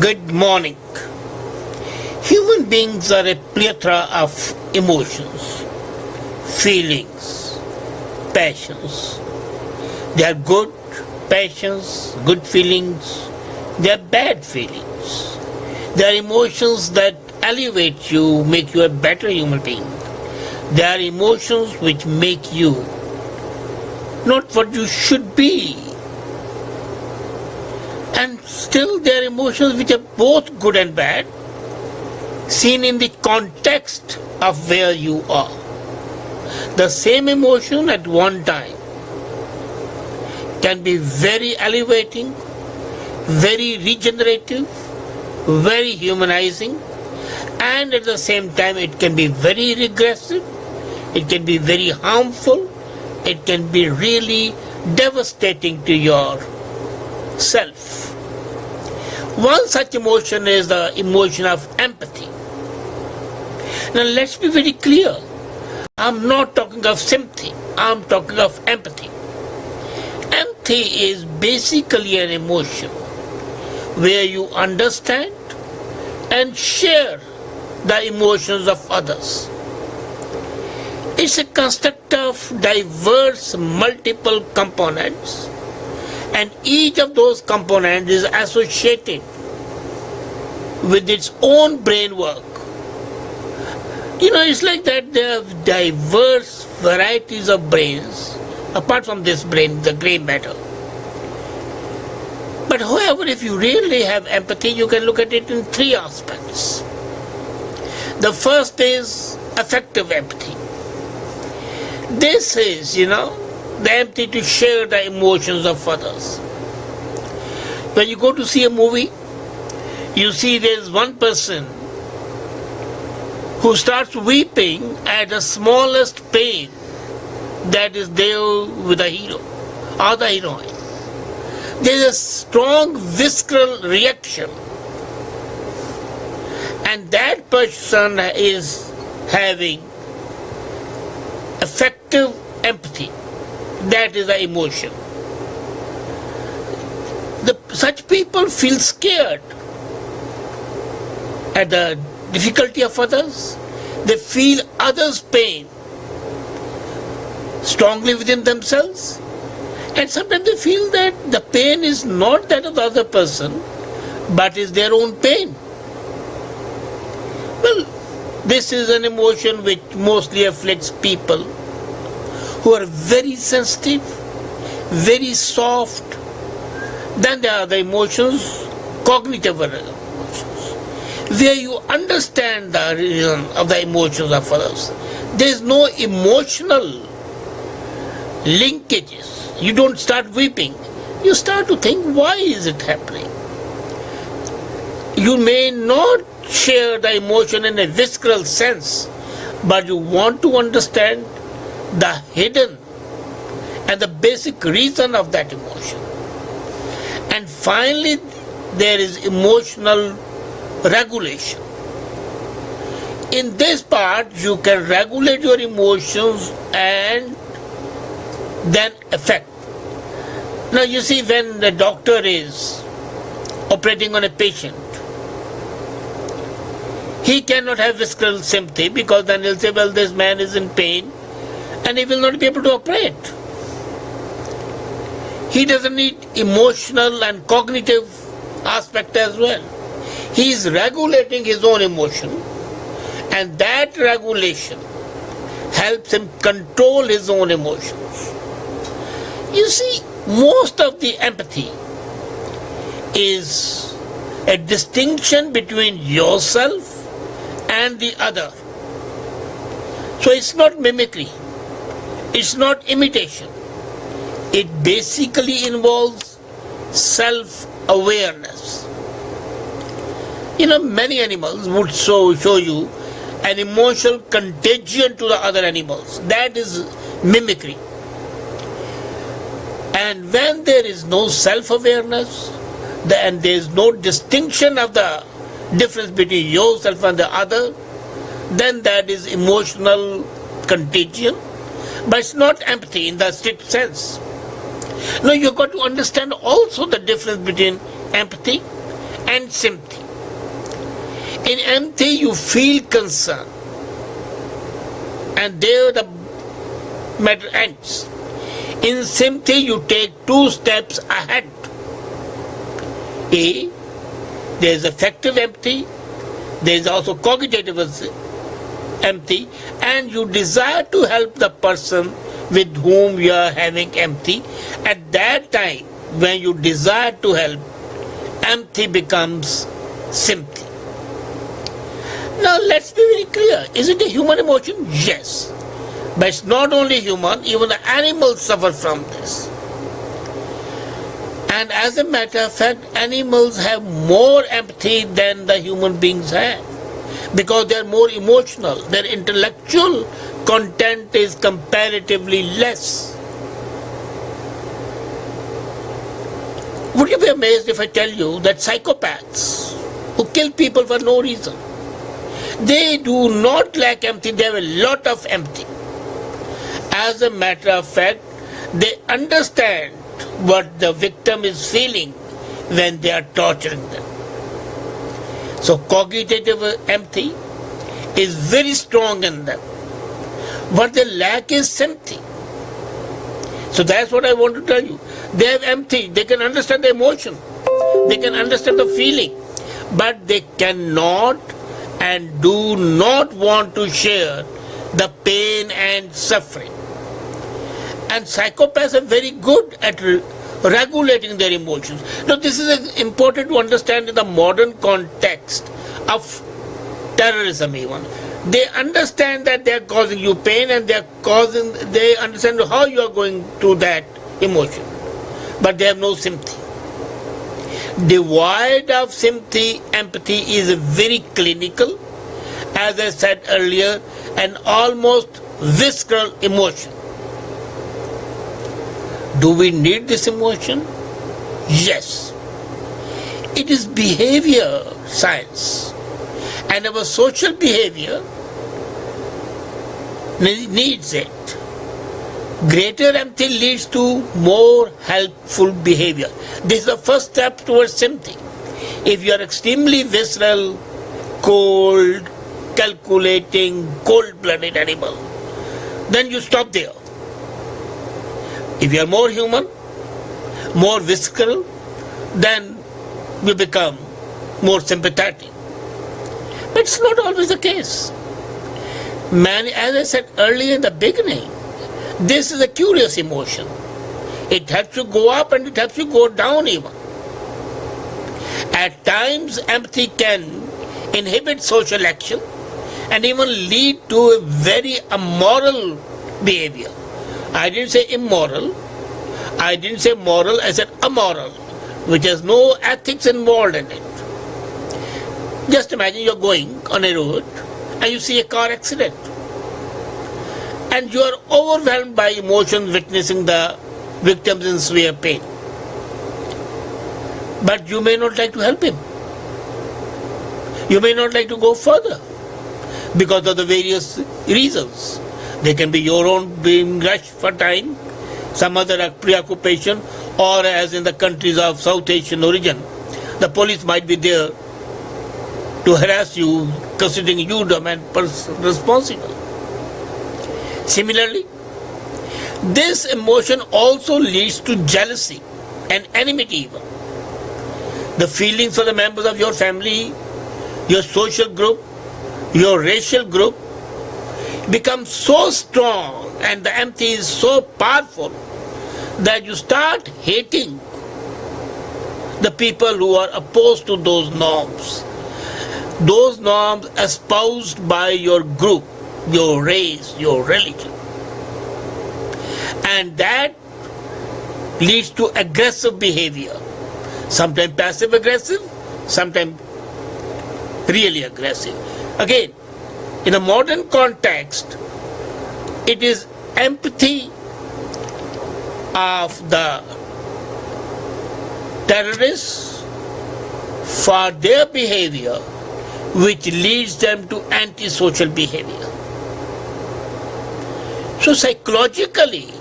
Good morning. Human beings are a plethora of emotions, feelings, passions. They are good passions, good feelings. They are bad feelings. They are emotions that elevate you, make you a better human being. They are emotions which make you not what you should be. And still there are emotions which are both good and bad, seen in the context of where you are. The same emotion at one time can be very elevating, very regenerative, very humanizing, and at the same time it can be very regressive, it can be very harmful, it can be really devastating to your self. One such emotion is the emotion of empathy. Now let's be very clear. I'm not talking of sympathy. I'm talking of empathy. Empathy is basically an emotion where you understand and share the emotions of others. It's a construct of diverse multiple components, and each of those components is associated with its own brain work. It's like that there are diverse varieties of brains, apart from this brain, the gray matter. But however, if you really have empathy, you can look at it in three aspects. The first is affective empathy. This is, the empathy to share the emotions of others. When you go to see a movie, you see there's one person who starts weeping at the smallest pain that is there with the hero or the heroine. There's a strong visceral reaction, and that person is having affective empathy. That is the emotion. Such people feel scared at the difficulty of others. They feel others' pain strongly within themselves, and sometimes they feel that the pain is not that of the other person, but is their own pain. Well, this is an emotion which mostly afflicts people who are very sensitive, very soft. Then there are the emotions, cognitive emotions, where you understand the reason of the emotions of others. There is no emotional linkages. You don't start weeping. You start to think, why is it happening? You may not share the emotion in a visceral sense, but you want to understand the hidden and the basic reason of that emotion. And finally, there is emotional regulation. In this part, you can regulate your emotions and then affect. Now you see, when the doctor is operating on a patient, he cannot have visceral sympathy, because then he'll say, well, this man is in pain and he will not be able to operate. He doesn't need emotional and cognitive aspect as well. He is regulating his own emotion, and that regulation helps him control his own emotions. You see, most of the empathy is a distinction between yourself and the other. So it's not mimicry, it's not imitation. It basically involves self-awareness. Many animals would show you an emotional contagion to the other animals. That is mimicry. And when there is no self-awareness, and there is no distinction of the difference between yourself and the other, then that is emotional contagion, but it's not empathy in the strict sense. Now you've got to understand also the difference between empathy and sympathy. In empathy, you feel concern, and there the matter ends. In sympathy, you take 2 steps ahead. There is affective empathy, there is also cognitive empathy, and you desire to help the person with whom you are having empathy. At that time, when you desire to help, empathy becomes sympathy. Now let's be very clear. Is it a human emotion? Yes. But it's not only human, even the animals suffer from this. And as a matter of fact, animals have more empathy than the human beings have, because they are more emotional. Their intellectual content is comparatively less. Would you be amazed if I tell you that psychopaths who kill people for no reason, they do not lack empathy, they have a lot of empathy. As a matter of fact, they understand what the victim is feeling when they are torturing them. So cognitive empathy is very strong in them. What they lack is sympathy. So that's what I want to tell you. They have empathy, they can understand the emotion, they can understand the feeling, but they cannot and do not want to share the pain and suffering. And psychopaths are very good at regulating their emotions. Now this is important to understand in the modern context of terrorism even. They understand that they are causing you pain, and they understand how you are going through that emotion. But they have no sympathy. Devoid of sympathy, empathy is very clinical, as I said earlier, an almost visceral emotion. Do we need this emotion? Yes. It is behavior science, and our social behavior needs it. Greater empathy leads to more helpful behavior. This is the first step towards sympathy. If you are extremely visceral, cold, calculating, cold-blooded animal, then you stop there. If you are more human, more visceral, then you become more sympathetic. But it's not always the case. As I said earlier in the beginning, this is a curious emotion. It helps you go up and it helps you go down even. At times, empathy can inhibit social action and even lead to a very immoral behavior. I didn't say immoral, I didn't say moral, I said immoral, which has no ethics involved in it. Just imagine you're going on a road and you see a car accident, and you are overwhelmed by emotion witnessing the victims in severe pain. But you may not like to help him. You may not like to go further because of the various reasons. They can be your own being rushed for time, some other preoccupation, or as in the countries of South Asian origin, the police might be there to harass you, considering you the man responsible. Similarly, this emotion also leads to jealousy and enmity even. The feelings for the members of your family, your social group, your racial group become so strong, and the empathy is so powerful that you start hating the people who are opposed to those norms espoused by your group, your race, your religion. And that leads to aggressive behavior, sometimes passive aggressive, sometimes really aggressive. Again, in a modern context, it is empathy of the terrorists for their behavior which leads them to antisocial behavior. So psychologically,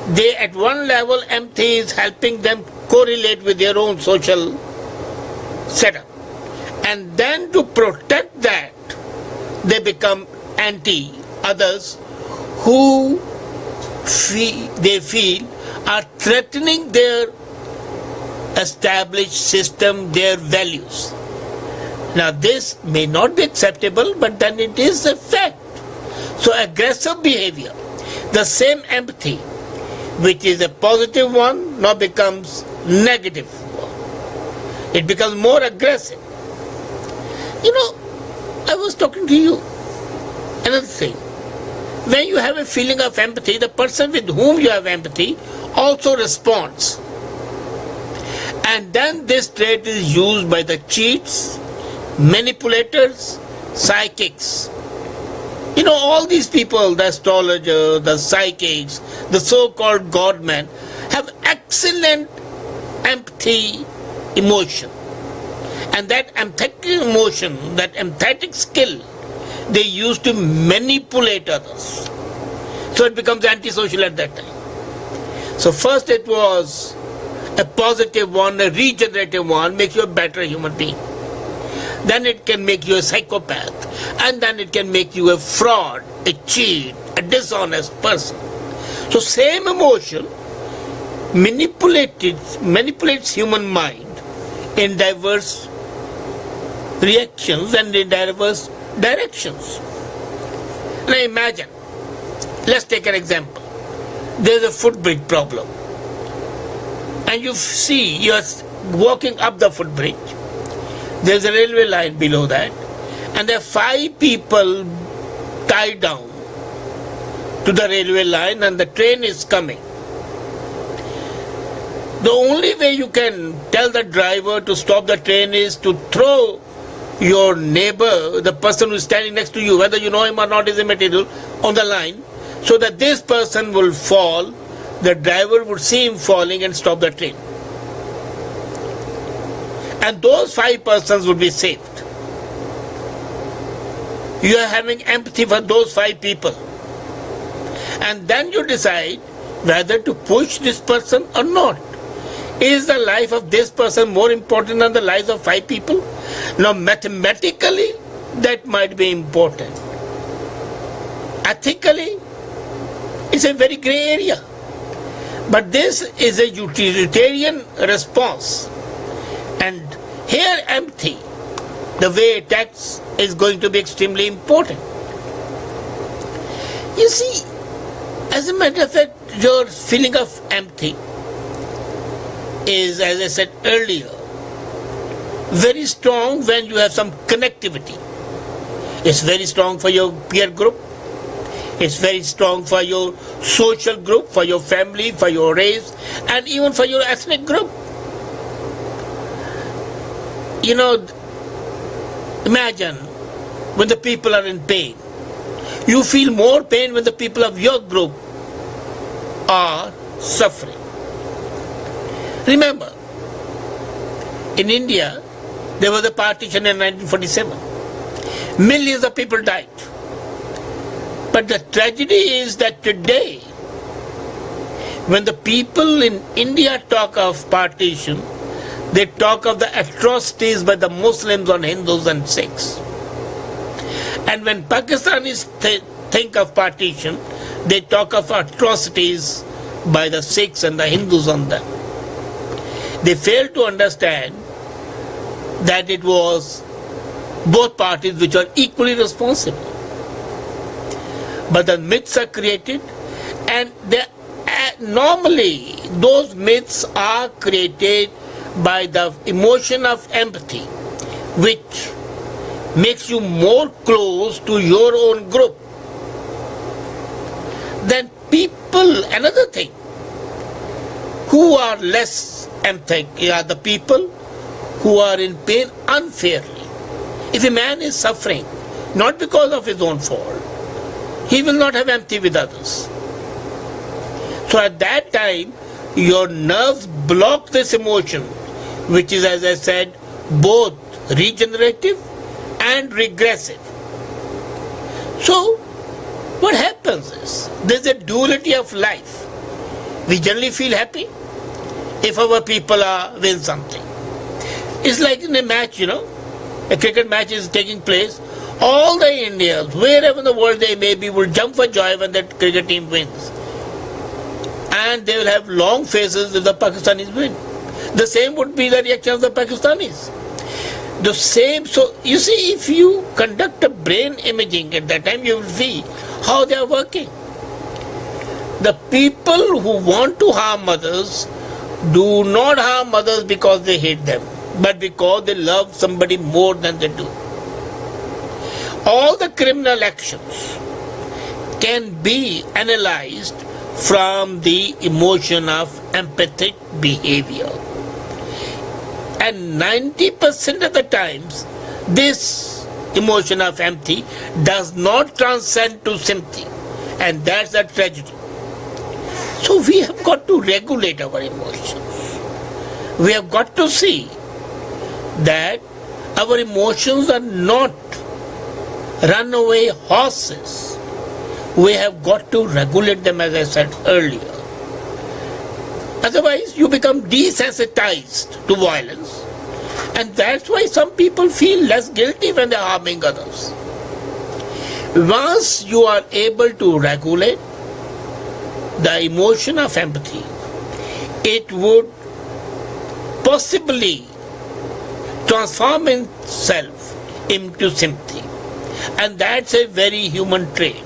they at one level, empathy is helping them correlate with their own social setup. And then to protect that, they become anti others who they feel are threatening their established system, their values. Now this may not be acceptable, but then it is a fact. So aggressive behavior, the same empathy, which is a positive one, now becomes negative one. It becomes more aggressive. You know, I was talking to you. Another thing. When you have a feeling of empathy, the person with whom you have empathy also responds. And then this trait is used by the cheats, manipulators, psychics. You know, all these people, the astrologers, the psychics, the so-called godmen, have excellent empathy emotion. And that empathic emotion, that empathetic skill, they use to manipulate others. So it becomes antisocial at that time. So first it was a positive one, a regenerative one, makes you a better human being. Then it can make you a psychopath. And then it can make you a fraud, a cheat, a dishonest person. So same emotion manipulates human mind in diverse reactions and in diverse directions. Now imagine, let's take an example. There's a footbridge problem. And you see, you're walking up the footbridge. There's a railway line below that. And there are 5 people tied down to the railway line and the train is coming. The only way you can tell the driver to stop the train is to throw your neighbor, the person who is standing next to you, whether you know him or not is immaterial, on the line, so that this person will fall, the driver would see him falling and stop the train. And those 5 persons would be saved. You are having empathy for those 5 people. And then you decide whether to push this person or not. Is the life of this person more important than the lives of 5 people? Now mathematically, that might be important. Ethically, it's a very gray area. But this is a utilitarian response. And here empathy, the way it acts, is going to be extremely important. You see, as a matter of fact, your feeling of empathy is, as I said earlier, very strong when you have some connectivity. It's very strong for your peer group. It's very strong for your social group, for your family, for your race, and even for your ethnic group. You know, imagine when the people are in pain. You feel more pain when the people of your group are suffering. Remember, in India, there was a partition in 1947. Millions of people died. But the tragedy is that today, when the people in India talk of partition, they talk of the atrocities by the Muslims on Hindus and Sikhs. And when Pakistanis think of partition, they talk of atrocities by the Sikhs and the Hindus on them. They fail to understand that it was both parties which are equally responsible. But the myths are created, and normally those myths are created by the emotion of empathy, which makes you more close to your own group. Then people, another thing, who are less empathic are the people who are in pain unfairly. If a man is suffering, not because of his own fault, he will not have empathy with others. So at that time, your nerves block this emotion, which is, as I said, both regenerative and regressive. So what happens is, there's a duality of life. We generally feel happy if our people win something. It's like in a match, a cricket match is taking place. All the Indians, wherever in the world they may be, will jump for joy when that cricket team wins. And they will have long faces if the Pakistanis win. The same would be the reaction of the Pakistanis. The same, so you see, if you conduct a brain imaging at that time, you will see how they are working. The people who want to harm others do not harm others because they hate them, but because they love somebody more than they do. All the criminal actions can be analyzed from the emotion of empathic behavior. And 90% of the times, this emotion of empathy does not transcend to sympathy. And that's a tragedy. So we have got to regulate our emotions. We have got to see that our emotions are not runaway horses. We have got to regulate them, as I said earlier. Otherwise, you become desensitized to violence. And that's why some people feel less guilty when they're harming others. Once you are able to regulate the emotion of empathy, it would possibly transform itself into sympathy. And that's a very human trait.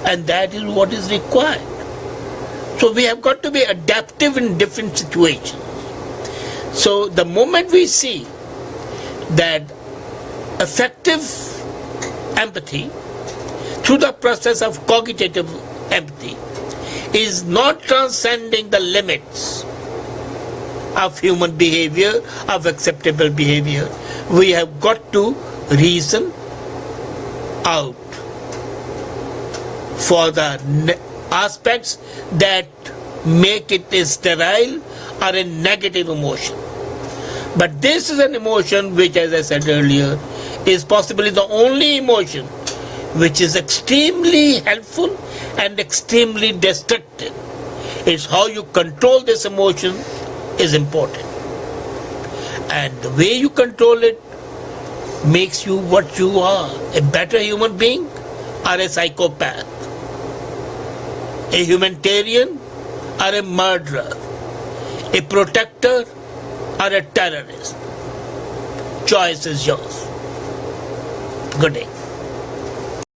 And that is what is required. So we have got to be adaptive in different situations. So the moment we see that effective empathy through the process of cognitive empathy is not transcending the limits of human behavior, of acceptable behavior, we have got to reason out for the aspects that make it a sterile or a negative emotion. But this is an emotion which, as I said earlier, is possibly the only emotion which is extremely helpful and extremely destructive. It's how you control this emotion is important. And the way you control it makes you what you are, a better human being or a psychopath, a humanitarian or a murderer, a protector or a terrorist. Choice is yours. Good day.